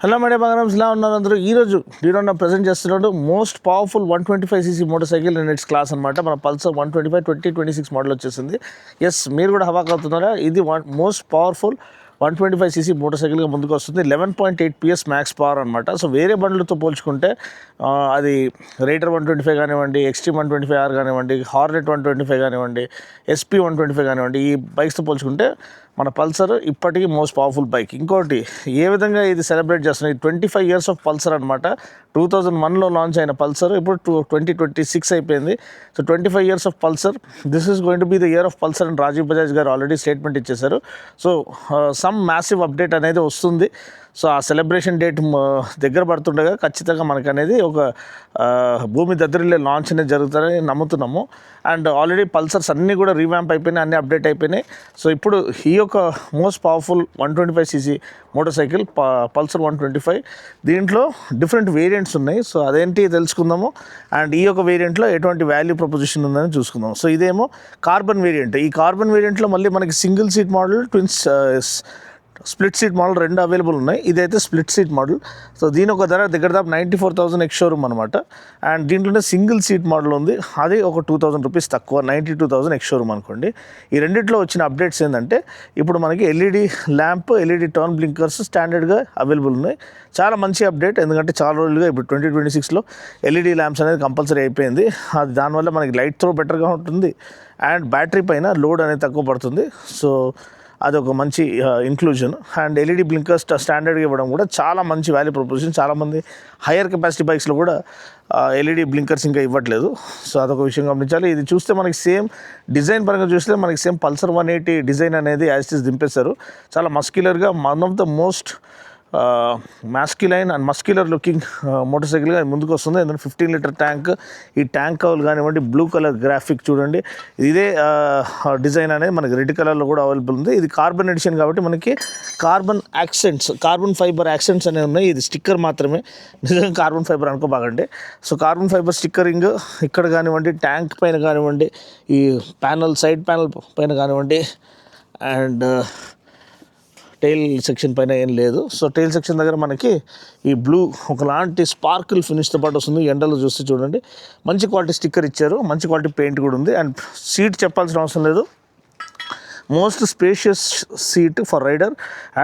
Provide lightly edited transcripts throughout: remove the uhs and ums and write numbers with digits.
Hello madam బంగారమ్స్ ఇలా ఉన్నారు అందరూ. ఈరోజు హీరోనా ప్రజెంట్ చేస్తున్నాడు most powerful 125cc motor cycle in its class అనమాట. మన పల్సర్ 125 2026 మోడల్ వచ్చేసింది. ఎస్, మీరు కూడా హవాక్ అవుతున్నారా? ఇది మోస్ట్ పవర్ఫుల్ 125cc మోటార్ సైకిల్గా ముందుకు వస్తుంది. 11.8 PS మ్యాక్స్ పవర్ అనమాట. సో వేరే బండ్లతో పోల్చుకుంటే అది రైడర్ 125 కానివ్వండి, ఎక్స్ట్రీమ్ 125R కానివ్వండి, హార్నెట్ 125 కానివ్వండి, SP 125 కానివ్వండి, ఈ బైక్స్తో పోల్చుకుంటే మన పల్సర్ ఇప్పటికీ మోస్ట్ పవర్ఫుల్ బైక్. ఇంకోటి ఏ విధంగా ఇది సెలబ్రేట్ చేస్తున్నాయి, 25 years ఆఫ్ పల్సర్ అనమాట. 2001లో లాంచ్ అయిన పల్సర్ ఇప్పుడు 2026 అయిపోయింది. So 25 years of Pulsar, this is going to be the year of Pulsar అని రాజీవ్ బజాజ్ గారు ఆల్రెడీ స్టేట్మెంట్ ఇచ్చేశారు. సో సమ్ మ్యాసివ్ అప్డేట్ అనేది వస్తుంది. సో ఆ సెలబ్రేషన్ డేట్ దగ్గర పడుతుండగా ఖచ్చితంగా మనకు అనేది ఒక భూమి దద్దరిల్లే లాంచ్ అనేది జరుగుతుందని నమ్ముతున్నాము. అండ్ ఆల్రెడీ పల్సర్స్ అన్నీ కూడా రీవ్యాంప్ అయిపోయినాయి, అన్నీ అప్డేట్ అయిపోయినాయి. సో ఇప్పుడు ఈ యొక్క most powerful 125cc motor cycle Pulsar 125, దీంట్లో డిఫరెంట్ వేరియంట్స్ ఉన్నాయి. సో అదేంటి తెలుసుకుందాము. అండ్ ఈ యొక్క వేరియంట్లో ఎటువంటి వాల్యూ ప్రపోజిషన్ ఉందని చూసుకుందాం. సో ఇదేమో కార్బన్ వేరియంట్. ఈ కార్బన్ వేరియంట్లో మళ్ళీ మనకి single seat model, twins split seat model రెండు అవైలబుల్ ఉన్నాయి. ఇదైతే స్ప్లిట్ సీట్ మోడల్. సో దీని ఒక ధర దగ్గర దాపు 94,000 ఎక్స్ షోరూమ్ అనమాట. అండ్ దీంట్లోనే సింగిల్ సీట్ మోడల్ ఉంది, అది ఒక 2,000 రూపీస్ తక్కువ, 92,000 ఎక్స్ షోరూమ్ అనుకోండి. ఈ రెండిట్లో వచ్చిన అప్డేట్స్ ఏంటంటే ఇప్పుడు మనకి LED lamp, LED turn blinkers స్టాండర్డ్గా అవైలబుల్ ఉన్నాయి. చాలా మంచి అప్డేట్, ఎందుకంటే చాలా రోజులుగా ఇప్పుడు 2026లో ఎల్ఈడి ల్యాంప్స్ అనేది కంపల్సరీ అయిపోయింది. అది దానివల్ల మనకి లైట్ త్రో బెటర్గా ఉంటుంది అండ్ బ్యాటరీ పైన లోడ్ అనేది తక్కువ పడుతుంది. సో అదొక మంచి ఇంక్లూజన్. అండ్ ఎల్ఈడి బ్లింకర్స్ స్టాండర్డ్గా ఇవ్వడం కూడా చాలా మంచి వాల్యూ ప్రపోజిషన్. చాలామంది హయ్యర్ కెపాసిటీ బైక్స్లో కూడా ఎల్ఈడి బ్లింకర్స్ ఇంకా ఇవ్వట్లేదు. సో అదొక విషయం గమనించాలి. ఇది చూస్తే మనకి సేమ్ డిజైన్ పరంగా చూస్తే మనకి సేమ్ పల్సర్ 180 డిజైన్ అనేది యాజ్ ఇట్ ఈస్ దింపేశారు. చాలా మస్క్యులర్గా, one of the most masculine and muscular looking మోటార్ సైకిల్గా ముందుకు వస్తుంది. ఎందుకంటే 15 లీటర్ ట్యాంక్, ఈ ట్యాంక్ కవర్ కానివ్వండి, బ్లూ కలర్ గ్రాఫిక్ చూడండి, ఇదే డిజైన్ అనేది మనకి రెడ్ కలర్లో కూడా అవైలబుల్ ఉంది. ఇది కార్బన్ ఎడిషన్ కాబట్టి మనకి carbon accents, carbon fibre accents అనేవి ఉన్నాయి. ఇది స్టిక్కర్ మాత్రమే, నిజంగా కార్బన్ ఫైబర్ అనుకోబాగండి. సో కార్బన్ ఫైబర్ స్టిక్కరింగ్ ఇక్కడ కానివ్వండి, ట్యాంక్ పైన కానివ్వండి, ఈ ప్యానల్, సైడ్ ప్యానల్ పైన కానివ్వండి, అండ్ టైల్ సెక్షన్ పైన ఏం లేదు. సో టైల్ సెక్షన్ దగ్గర మనకి ఈ బ్లూ ఒకలాంటి స్పార్కిల్ ఫినిష్తో పాటు వస్తుంది. ఎండలో చూస్తే చూడండి మంచి క్వాలిటీ స్టిక్కర్ ఇచ్చారు, మంచి క్వాలిటీ పెయింట్ కూడా ఉంది. అండ్ సీట్ చెప్పాల్సిన అవసరం లేదు, most spacious seat for rider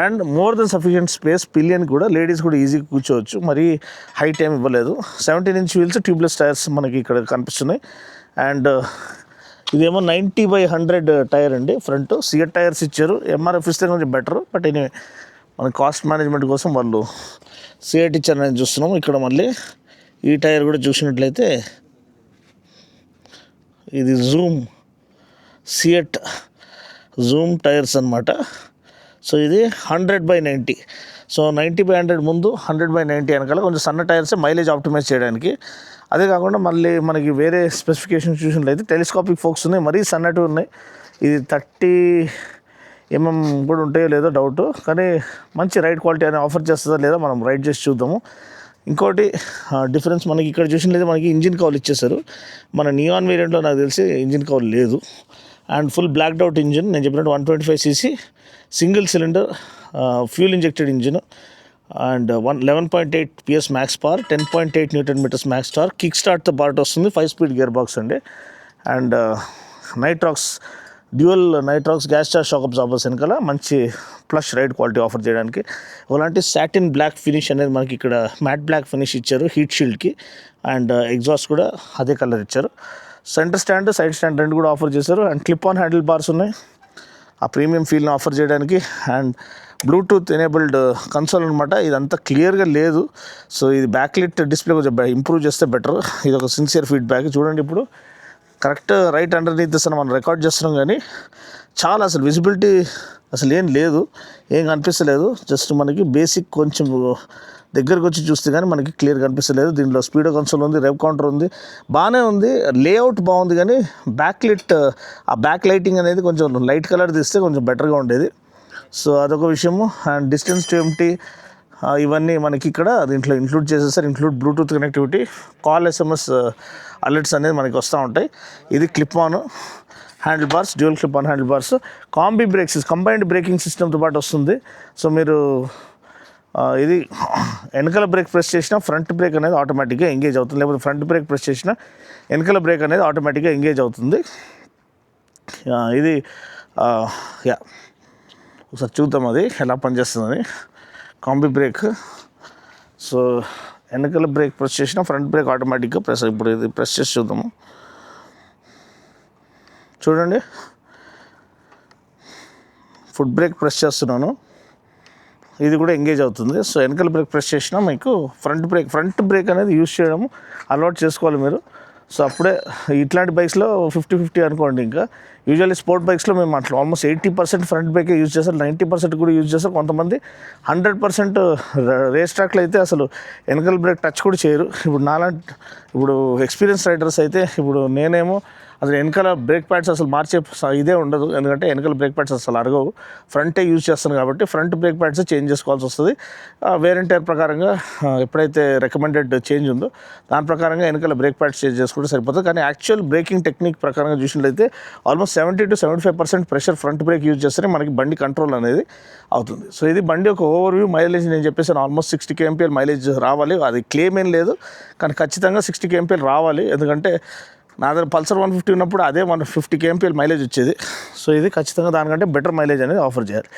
and more than sufficient space. Pillion కూడా లేడీస్ కూడా ఈజీగా కూర్చోవచ్చు, మరీ హైట్ ఏమి ఇవ్వలేదు. 17 inch వీల్స్, ట్యూబ్లెస్ టైర్స్ మనకి ఇక్కడ కనిపిస్తున్నాయి. అండ్ ఇదేమో 90/100 టైర్ అండి. ఫ్రంట్ సియట్ టైర్స్ ఇచ్చారు, ఎంఆర్ఎఫ్ ఇస్తే కొంచెం బెటర్. బట్ ఎనీవే మన కాస్ట్ మేనేజ్మెంట్ కోసం వాళ్ళు సియట్ ఇచ్చారని చూస్తున్నాము. ఇక్కడ మళ్ళీ ఈ టైర్ కూడా చూసినట్లయితే ఇది సియట్ జూమ్ టైర్స్ అనమాట. సో ఇది 100/90. సో 90/100 ముందు, 100/90 వెనకాల. కొంచెం సన్న టైర్స్ మైలేజ్ ఆప్టిమైజ్ చేయడానికి. అదే కాకుండా మళ్ళీ మనకి వేరే స్పెసిఫికేషన్స్ చూసినట్లయితే టెలిస్కోపిక్ ఫోక్స్ ఉన్నాయి, మరీ సన్నటివి ఉన్నాయి. ఇది 30 mm కూడా ఉంటాయో లేదో డౌట్, కానీ మంచి రైడ్ క్వాలిటీ అనేది ఆఫర్ చేస్తుందా లేదా మనం రైడ్ చేసి చూద్దాము. ఇంకోటి డిఫరెన్స్ మనకి ఇక్కడ చూసినట్లయితే మనకి ఇంజిన్ కౌల్ ఇచ్చేసారు. మన నియాన్ వేరియంట్లో నాకు తెలిసి ఇంజిన్ కౌల్ లేదు. And full blacked out engine, నేను చెప్పినట్టు 125cc single cylinder fuel injected engine. And 11.8 PS max power, 10.8 Nm max torque, kick స్టార్ట్తో పాటు వస్తుంది. 5-speed గేర్ బాక్స్ అండి. And Nitrox, dual Nitrox gas charge shock absorbers వెనకాల మంచి ప్లస్ రైడ్ క్వాలిటీ ఆఫర్ చేయడానికి. ఒకలాంటి సాటిన్ బ్లాక్ ఫినిష్ అనేది మనకి ఇక్కడ మ్యాట్ బ్లాక్ ఫినిష్ ఇచ్చారు హీట్ షీల్డ్కి. అండ్ ఎగ్జాస్ట్ కూడా అదే కలర్ ఇచ్చారు. సెంటర్ స్టాండ్, సైడ్ స్టాండ్ రెండు కూడా ఆఫర్ చేశారు. And clip on handle bars ఉన్నాయి ఆ ప్రీమియం ఫీల్ని ఆఫర్ చేయడానికి. అండ్ బ్లూటూత్ ఎనేబుల్డ్ కన్సోల్ అనమాట. ఇదంతా క్లియర్గా లేదు. సో ఇది బ్యాక్లిట్ డిస్ప్లే కొంచెం ఇంప్రూవ్ చేస్తే బెటర్. ఇది ఒక సిన్సియర్ ఫీడ్బ్యాక్. చూడండి ఇప్పుడు కరెక్ట్ రైట్ అండర్నీత్ అసలు మనం రికార్డ్ చేస్తున్నాం, కానీ చాలా అసలు విజిబిలిటీ అసలు ఏం లేదు, ఏం కనిపిస్తలేదు. జస్ట్ మనకి బేసిక్ కొంచెం దగ్గరకు వచ్చి చూస్తే కానీ మనకి క్లియర్ కనిపిస్తలేదు. దీంట్లో స్పీడో కన్సోల్ ఉంది, రెవ్ కౌంటర్ ఉంది, బాగానే ఉంది, లేఅవుట్ బాగుంది. కానీ బ్యాక్లిట్, ఆ బ్యాక్ లైటింగ్ అనేది కొంచెం లైట్ కలర్ తీస్తే కొంచెం బెటర్గా ఉండేది. సో అదొక విషయము. అండ్ డిస్టెన్స్ టు ఎంటీ ఇవన్నీ మనకి ఇక్కడ దీంట్లో ఇంక్లూడ్ చేసేసారు. Include Bluetooth connectivity, call, SMS alerts అనేది మనకి వస్తూ ఉంటాయి. ఇది clip on handlebars, dual clip on handlebars, combi brakes, combined braking సిస్టమ్తో పాటు వస్తుంది. సో మీరు ఇది వెనకాల బ్రేక్ ప్రెస్ చేసినా ఫ్రంట్ బ్రేక్ అనేది ఆటోమేటిక్గా ఎంగేజ్ అవుతుంది, లేకపోతే ఫ్రంట్ బ్రేక్ ప్రెస్ చేసినా వెనకాల బ్రేక్ అనేది ఆటోమేటిక్గా ఎంగేజ్ అవుతుంది. ఇది యా ఒకసారి చూద్దాం అది ఎలా పనిచేస్తుందని. Combi break. సో వెనకాల బ్రేక్ ప్రెస్ చేసినా ఫ్రంట్ బ్రేక్ ఆటోమేటిక్గా ప్రెస్. ఇప్పుడు ఇది ప్రెస్ చేసి చూద్దాము. చూడండి, ఫుట్ బ్రేక్ ప్రెస్ చేస్తున్నాను, ఇది కూడా ఎంగేజ్ అవుతుంది. సో వెనకాల బ్రేక్ ప్రెస్ చేసినా మీకు ఫ్రంట్ బ్రేక్ అనేది యూజ్ చేయడం అలవాటు చేసుకోవాలి మీరు. సో అప్పుడే ఇట్లాంటి బైక్స్లో 50-50 అనుకోండి. ఇంకా యూజువల్లీ స్పోర్ట్ బైక్స్లో మేము అట్లా ఆల్మోస్ట్ 80% ఫ్రంట్ బ్రేకే యూజ్ చేస్తారు, 90% కూడా యూజ్ చేస్తారు. కొంతమంది 100% రేస్ ట్రాక్లో అయితే అసలు వెనకాల బ్రేక్ టచ్ కూడా చేయరు. ఇప్పుడు ఎక్స్పీరియన్స్ రైడర్స్ అయితే, ఇప్పుడు నేనేమో అసలు వెనకాల బ్రేక్ ప్యాడ్స్ అసలు మార్చే ఇదే ఉండదు, ఎందుకంటే వెనకాల బ్రేక్ ప్యాడ్స్ అసలు అరగవు. ఫ్రంటే యూజ్ చేస్తాను కాబట్టి ఫ్రంట్ బ్రేక్ ప్యాడ్స్ చేంజ్ చేసుకోవాల్సి వస్తుంది. వేర్ అండ్ టైర్ ప్రకారంగా ఎప్పుడైతే రికమెండెడ్ చేంజ్ ఉందో దాని ప్రకారంగా వెనకాల బ్రేక్ ప్యాడ్స్ చేంజ్ చేసుకుంటే సరిపోతుంది. కానీ యాక్చువల్ బ్రేకింగ్ టెక్నిక్ ప్రకారంగా చూసినట్లయితే almost 70-75% pressure front brake use చేస్తేనే మనకి బండి కంట్రోల్ అనేది అవుతుంది. సో ఇది బండి ఒక ఓవర్వ్యూ. మైలేజ్ నేను చెప్పేసాను, ఆల్మోస్ట్ 60 kmpl మైలేజ్ రావాలి. అది క్లెయిమ్ ఏం లేదు, కానీ ఖచ్చితంగా 60 kmpl రావాలి. ఎందుకంటే నా దగ్గర పల్సర్ 150 ఉన్నప్పుడు అదే 150 kmpl మైలేజ్ వచ్చేది. సో ఇది ఖచ్చితంగా దానికంటే బెటర్ మైలేజ్ అనేది ఆఫర్ చేయాలి.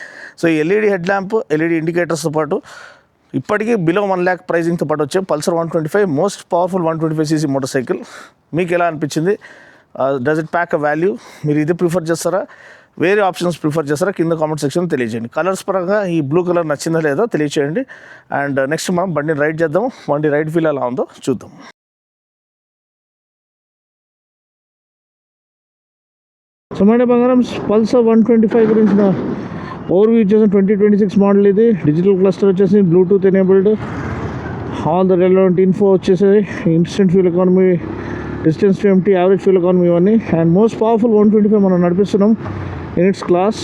సో ఈ ఎల్ఈడి హెడ్ ల్యాంప్, ఎల్ఈడి ఇండికేటర్స్తో పాటు ఇప్పటికీ బిలో 1 lakh ప్రైజింగ్తో పాటు వచ్చే Pulsar 125 most powerful 125cc motor cycle మీకు ఎలా అనిపించింది? Does it pack a value? మీరు ఇది ప్రిఫర్ చేస్తారా, వేరే ఆప్షన్స్ ప్రిఫర్ చేస్తారా? కింద కామెంట్ సెక్షన్ తెలియజేయండి. కలర్స్ పరంగా ఈ బ్లూ కలర్ నచ్చిందా లేదా తెలియజేయండి. అండ్ నెక్స్ట్ మనం బండిని రైడ్ చేద్దాం. బండి రైడ్ ఫీల్ ఎలా ఉందో చూద్దాం. సో మన బంగారం పల్సర్ 125 గురించి ఓవర్వ్యూ ఇచ్చేసి 2026 మోడల్. ఇది డిజిటల్ క్లస్టర్ వచ్చేసి Bluetooth enabled, all the relevant info వచ్చేసి instant fuel economy, distance to empty, average fuel economy ఇవన్నీ. అండ్ మోస్ట్ పవర్ఫుల్ 125 మనం నడిపిస్తున్నాం in its class.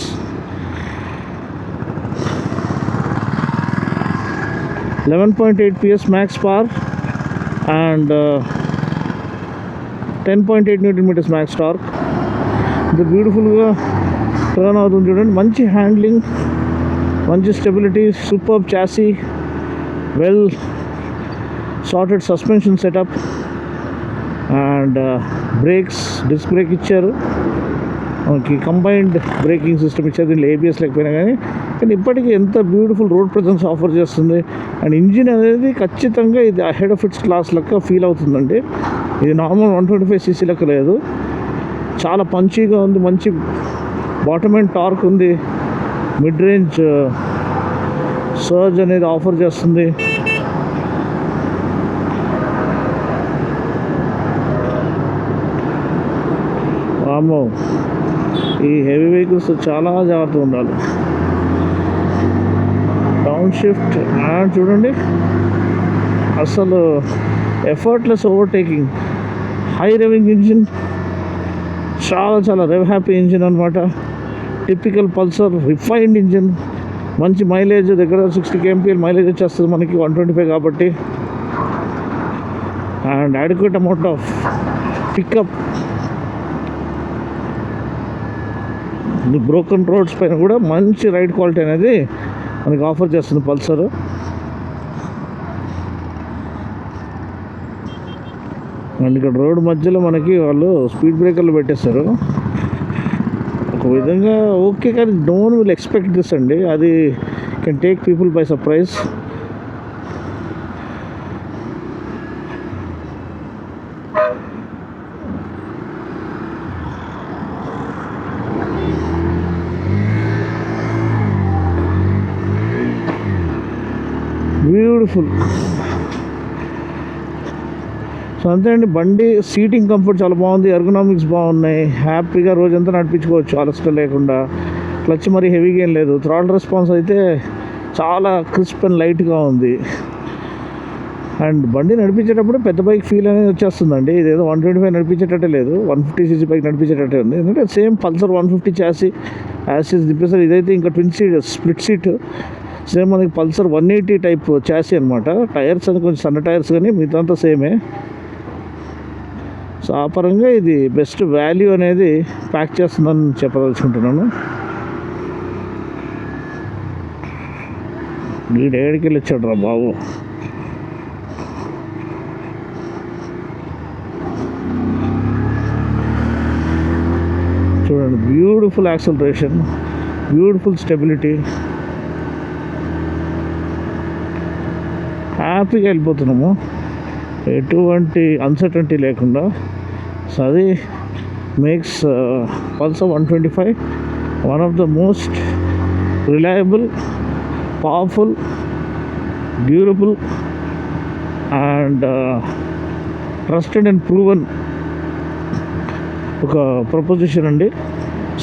$11.8 PS max power and 10.8 Nm max torque. ఇది బ్యూటిఫుల్గా turn అవుతుంది చూడండి. మంచి హ్యాండ్లింగ్, మంచి stability, super chassis, well sorted suspension setup and brakes, disc brake ఇచ్చారు మనకి, కంబైన్డ్ బ్రేకింగ్ సిస్టమ్ ఇచ్చారు. దీనిలో ఏబిఎస్ లేకపోయినా కానీ ఇప్పటికీ ఎంత బ్యూటిఫుల్ రోడ్ ప్రెజెన్స్ ఆఫర్ చేస్తుంది. అండ్ ఇంజిన్ అనేది ఖచ్చితంగా ఇది అహెడ్ ఆఫ్ ఇట్స్ క్లాస్ లెక్క ఫీల్ అవుతుందండి. ఇది నార్మల్ 125cc లెక్క లేదు, చాలా పంచీగా ఉంది. మంచి బాటమ్ అండ్ టార్క్ ఉంది. మిడ్ రేంజ్ సర్జ్ అనేది ఆఫర్ చేస్తుంది. వామ్మో, ఈ హెవీ వెహికల్స్ చాలా జాగ్రత్తగా ఉండాలి. డౌన్ షిఫ్ట్ చూడండి, అసలు effortless overtaking, high revving engine, చాలా రెవ్ హ్యాపీ ఇంజిన్ అనమాట. టిపికల్ పల్సర్ రిఫైన్డ్ ఇంజిన్, మంచి మైలేజ్, దగ్గర 60 kmpl మైలేజ్ వచ్చేస్తుంది మనకి 125 కాబట్టి. And adequate amount of pickup. Broken roads పైన కూడా మంచి రైడ్ క్వాలిటీ అనేది మనకి ఆఫర్ చేస్తుంది పల్సర్. అండ్ ఇక్కడ రోడ్ మధ్యలో మనకి వాళ్ళు స్పీడ్ బ్రేకర్లు పెట్టేస్తారు ఒక విధంగా, ఓకే. కానీ no one will expect this అండి. అది can take people by surprise. Beautiful. So అంతే అండి, బండి సీటింగ్ కంఫర్ట్ చాలా బాగుంది, ఎర్గనామిక్స్ బాగున్నాయి, హ్యాపీగా రోజంతా నడిపించుకోవచ్చు అలసట లేకుండా. క్లచ్ మరీ హెవీగా ఏం లేదు. థ్రాటిల్ రెస్పాన్స్ అయితే చాలా క్రిస్ప్ అండ్ లైట్గా ఉంది. అండ్ బండి నడిపించేటప్పుడు పెద్ద బైక్ ఫీల్ అనేది వచ్చేస్తుందండి. ఇదేదో 125 నడిపించేటట్టే లేదు, 150cc బైక్ నడిపించేటట్టే ఉంది. ఎందుకంటే సేమ్ పల్సర్ 150 చాసీ యాసిస్ దిప్పేసారు. ఇదైతే ఇంకా twin seat, split seat, same మనకి పల్సర్ 180 టైప్ చాసీ అనమాట. టైర్స్ అని కొంచెం సన్న టైర్స్, కానీ మిగతా సేమే. సో ఆ పరంగా ఇది బెస్ట్ వాల్యూ అనేది ప్యాక్ చేస్తుందని చెప్పదలుచుకుంటున్నాను. వీడు ఏడికి వెళ్ళి వచ్చాడు రా బాబు. చూడండి, బ్యూటిఫుల్ యాక్సలరేషన్, బ్యూటిఫుల్ స్టెబిలిటీ, హ్యాపీగా వెళ్ళిపోతున్నాము, ఎటువంటి అన్సర్టనిటీ లేకుండా. సో అది makes Pulsar 125 one of the most reliable, powerful, durable and trusted and proven ఒక ప్రపోజిషన్ అండి.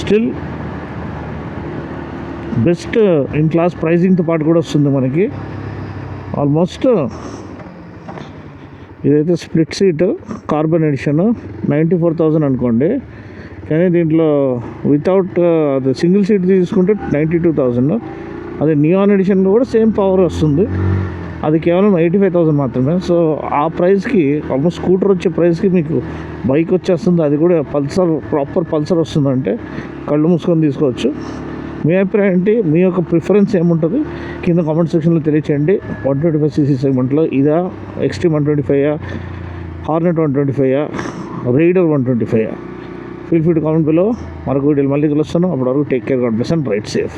స్టిల్ బెస్ట్ ఇన్ క్లాస్ ప్రైజింగ్తో పాటు కూడా వస్తుంది మనకి. ఆల్మోస్ట్ ఇదైతే స్ప్లిట్ సీట్ కార్బన్ ఎడిషన్ 94,000 అనుకోండి, కానీ దీంట్లో వితౌట్ అది సింగిల్ సీట్ తీసుకుంటే 92,000. అదే నియాన్ ఎడిషన్లో కూడా సేమ్ పవర్ వస్తుంది, అది కేవలం 85,000 మాత్రమే. సో ఆ ప్రైస్కి, ఆల్మోస్ట్ స్కూటర్ వచ్చే ప్రైస్కి మీకు బైక్ వచ్చేస్తుంది, అది కూడా పల్సర్, ప్రాపర్ పల్సర్ వస్తుందంటే కళ్ళు మూసుకొని తీసుకోవచ్చు. మీ అభిప్రాయం ఏంటి? మీ యొక్క ప్రిఫరెన్స్ ఏముంటుంది కింద కామెంట్ సెక్షన్లో తెలియచేయండి. 125cc సెగ్మెంట్లో ఇదా, Xtreme 125, Hornet 125, Raider 125? Feel free to comment below. మరొక వీడియోలు మళ్ళీ కలుస్తాను. అప్పటి వరకు take care, God bless and ride safe.